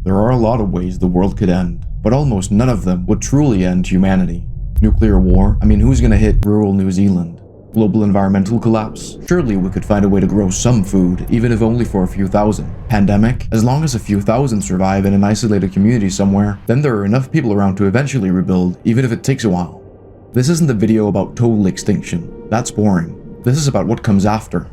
There are a lot of ways the world could end, but almost none of them would truly end humanity. Nuclear war? I mean, who's gonna hit rural New Zealand? Global environmental collapse? Surely we could find a way to grow some food, even if only for a few thousand. Pandemic? As long as a few thousand survive in an isolated community somewhere, then there are enough people around to eventually rebuild, even if it takes a while. This isn't a video about total extinction. That's boring. This is about what comes after.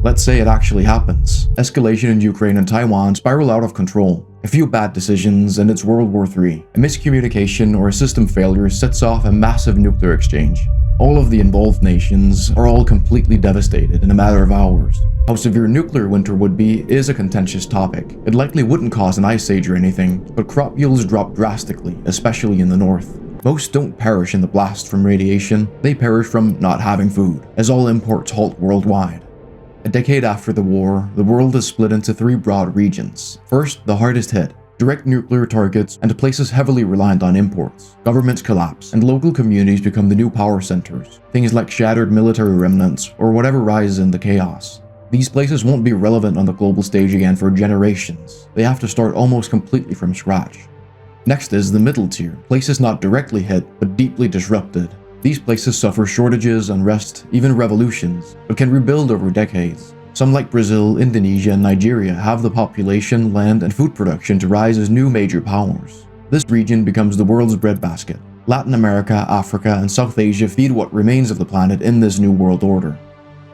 Let's say it actually happens. Escalation in Ukraine and Taiwan spiral out of control. A few bad decisions and it's World War III. A miscommunication or a system failure sets off a massive nuclear exchange. All of the involved nations are all completely devastated in a matter of hours. How severe nuclear winter would be is a contentious topic. It likely wouldn't cause an ice age or anything, but crop yields drop drastically, especially in the north. Most don't perish in the blast from radiation, they perish from not having food, as all imports halt worldwide. A decade after the war, the world is split into three broad regions. First, the hardest hit, direct nuclear targets and places heavily reliant on imports. Governments collapse, and local communities become the new power centers. Things like shattered military remnants, or whatever rises in the chaos. These places won't be relevant on the global stage again for generations. They have to start almost completely from scratch. Next is the middle tier, places not directly hit, but deeply disrupted. These places suffer shortages, unrest, even revolutions, but can rebuild over decades. Some like Brazil, Indonesia, and Nigeria have the population, land, and food production to rise as new major powers. This region becomes the world's breadbasket. Latin America, Africa, and South Asia feed what remains of the planet in this new world order.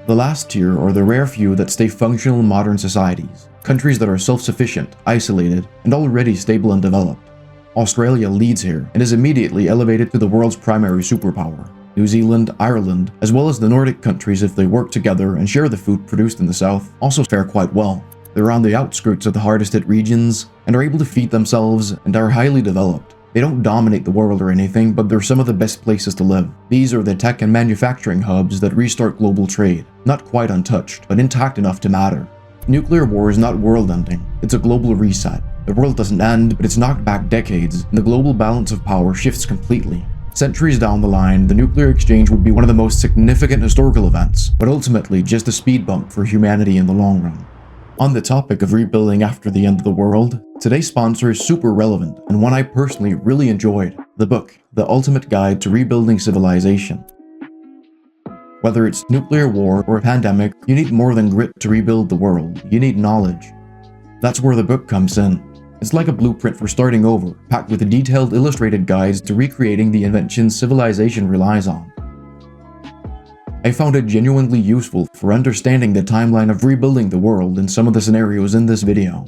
The last tier are the rare few that stay functional in modern societies, countries that are self-sufficient, isolated, and already stable and developed. Australia leads here and is immediately elevated to the world's primary superpower. New Zealand, Ireland, as well as the Nordic countries, if they work together and share the food produced in the south, also fare quite well. They're on the outskirts of the hardest hit regions and are able to feed themselves and are highly developed. They don't dominate the world or anything, but they're some of the best places to live. These are the tech and manufacturing hubs that restart global trade. Not quite untouched, but intact enough to matter. Nuclear war is not world-ending, it's a global reset. The world doesn't end, but it's knocked back decades, and the global balance of power shifts completely. Centuries down the line, the nuclear exchange would be one of the most significant historical events, but ultimately just a speed bump for humanity in the long run. On the topic of rebuilding after the end of the world, today's sponsor is super relevant, and one I personally really enjoyed, the book, The Ultimate Guide to Rebuilding Civilization. Whether it's nuclear war or a pandemic, you need more than grit to rebuild the world, you need knowledge. That's where the book comes in. It's like a blueprint for starting over, packed with detailed illustrated guides to recreating the inventions civilization relies on. I found it genuinely useful for understanding the timeline of rebuilding the world in some of the scenarios in this video.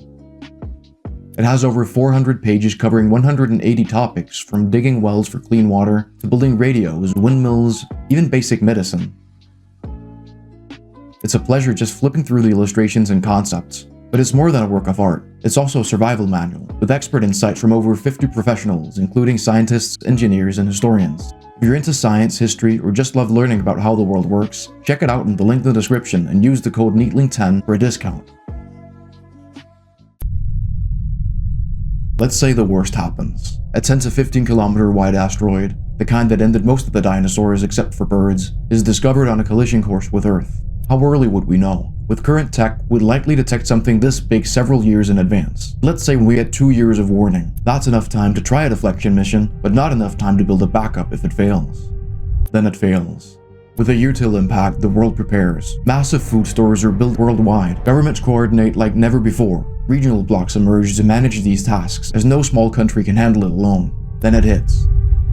It has over 400 pages covering 180 topics, from digging wells for clean water to building radios, windmills, even basic medicine. It's a pleasure just flipping through the illustrations and concepts. But it's more than a work of art. It's also a survival manual, with expert insight from over 50 professionals, including scientists, engineers, and historians. If you're into science, history, or just love learning about how the world works, check it out in the link in the description and use the code NEATLINK10 for a discount. Let's say the worst happens. A 10 to 15 kilometer wide asteroid, the kind that ended most of the dinosaurs except for birds, is discovered on a collision course with Earth. How early would we know? With current tech, we'd likely detect something this big several years in advance. Let's say we get 2 years of warning. That's enough time to try a deflection mission, but not enough time to build a backup if it fails. Then it fails. With a year till impact, the world prepares. Massive food stores are built worldwide. Governments coordinate like never before. Regional blocks emerge to manage these tasks, as no small country can handle it alone. Then it hits.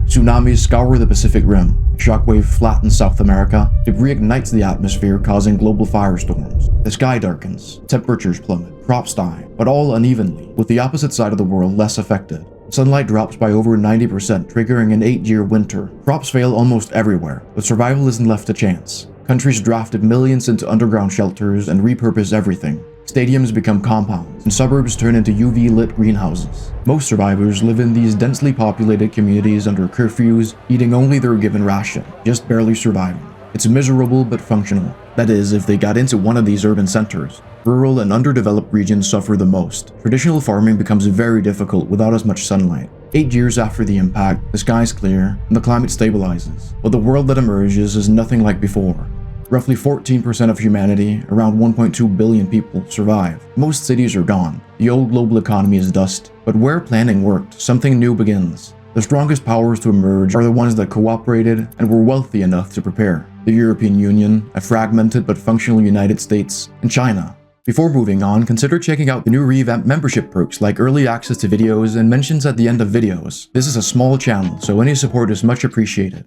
Tsunamis scour the Pacific Rim. A shockwave flattens South America. Debris ignites the atmosphere, causing global firestorms. The sky darkens. Temperatures plummet. Crops die, but all unevenly, with the opposite side of the world less affected. Sunlight drops by over 90%, triggering an 8-year winter. Crops fail almost everywhere, but survival isn't left to chance. Countries drafted millions into underground shelters and repurpose everything. Stadiums become compounds, and suburbs turn into UV-lit greenhouses. Most survivors live in these densely populated communities under curfews, eating only their given ration, just barely surviving. It's miserable but functional. That is, if they got into one of these urban centers. Rural and underdeveloped regions suffer the most. Traditional farming becomes very difficult without as much sunlight. 8 years after the impact, the sky's clear, and the climate stabilizes. But the world that emerges is nothing like before. Roughly 14% of humanity, around 1.2 billion people, survive. Most cities are gone. The old global economy is dust. But where planning worked, something new begins. The strongest powers to emerge are the ones that cooperated and were wealthy enough to prepare. The European Union, a fragmented but functional United States, and China. Before moving on, consider checking out the new revamped membership perks like early access to videos and mentions at the end of videos. This is a small channel, so any support is much appreciated.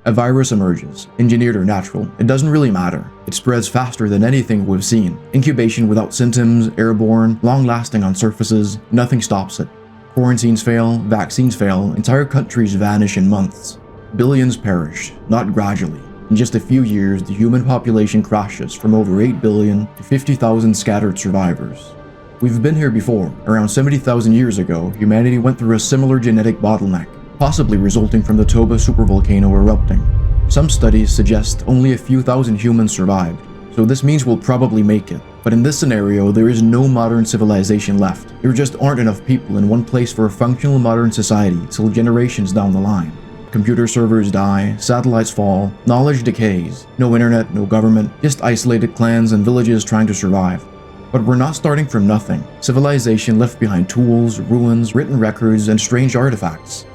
A virus emerges. Engineered or natural, it doesn't really matter. It spreads faster than anything we've seen. Incubation without symptoms, airborne, long-lasting on surfaces, nothing stops it. Quarantines fail, vaccines fail, entire countries vanish in months. Billions perish, not gradually. In just a few years, the human population crashes from over 8 billion to 50,000 scattered survivors. We've been here before. Around 70,000 years ago, humanity went through a similar genetic bottleneck, possibly resulting from the Toba supervolcano erupting. Some studies suggest only a few thousand humans survived, so this means we'll probably make it. But in this scenario, there is no modern civilization left. There just aren't enough people in one place for a functional modern society till generations down the line. Computer servers die, satellites fall, knowledge decays, no internet, no government, just isolated clans and villages trying to survive. But we're not starting from nothing. Civilization left behind tools, ruins, written records, and strange artifacts.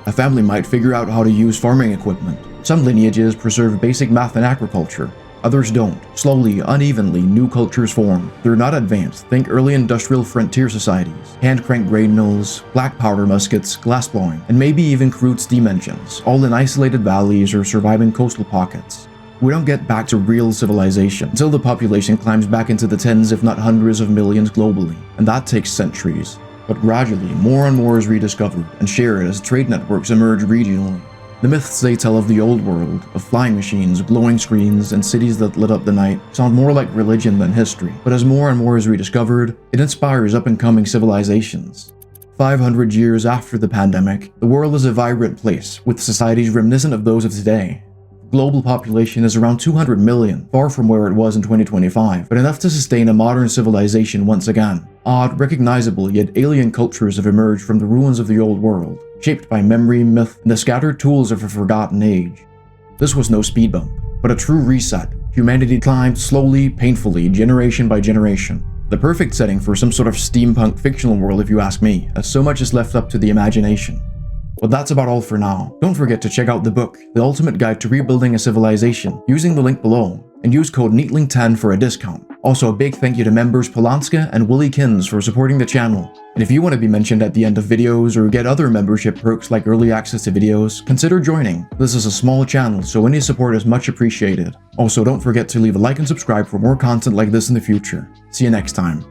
A family might figure out how to use farming equipment. Some lineages preserve basic math and agriculture. Others don't. Slowly, unevenly, new cultures form. They're not advanced. Think early industrial frontier societies. Hand-cranked grain mills, black powder muskets, glassblowing, and maybe even crude steam engines, all in isolated valleys or surviving coastal pockets. We don't get back to real civilization until the population climbs back into the tens if not hundreds of millions globally, and that takes centuries. But gradually, more and more is rediscovered and shared as trade networks emerge regionally. The myths they tell of the old world, of flying machines, glowing screens, and cities that lit up the night, sound more like religion than history. But as more and more is rediscovered, it inspires up-and-coming civilizations. 500 years after the pandemic, the world is a vibrant place, with societies reminiscent of those of today. Global population is around 200 million, far from where it was in 2025, but enough to sustain a modern civilization once again. Odd, recognizable, yet alien cultures have emerged from the ruins of the old world, shaped by memory, myth, and the scattered tools of a forgotten age. This was no speed bump, but a true reset. Humanity climbed slowly, painfully, generation by generation. The perfect setting for some sort of steampunk fictional world if you ask me, as so much is left up to the imagination. But that's about all for now. Don't forget to check out the book, The Ultimate Guide to Rebuilding a Civilization, using the link below, and use code NEATLINK10 for a discount. Also, a big thank you to members Polanska and Willie Kins for supporting the channel. And if you want to be mentioned at the end of videos or get other membership perks like early access to videos, consider joining. This is a small channel, so any support is much appreciated. Also, don't forget to leave a like and subscribe for more content like this in the future. See you next time.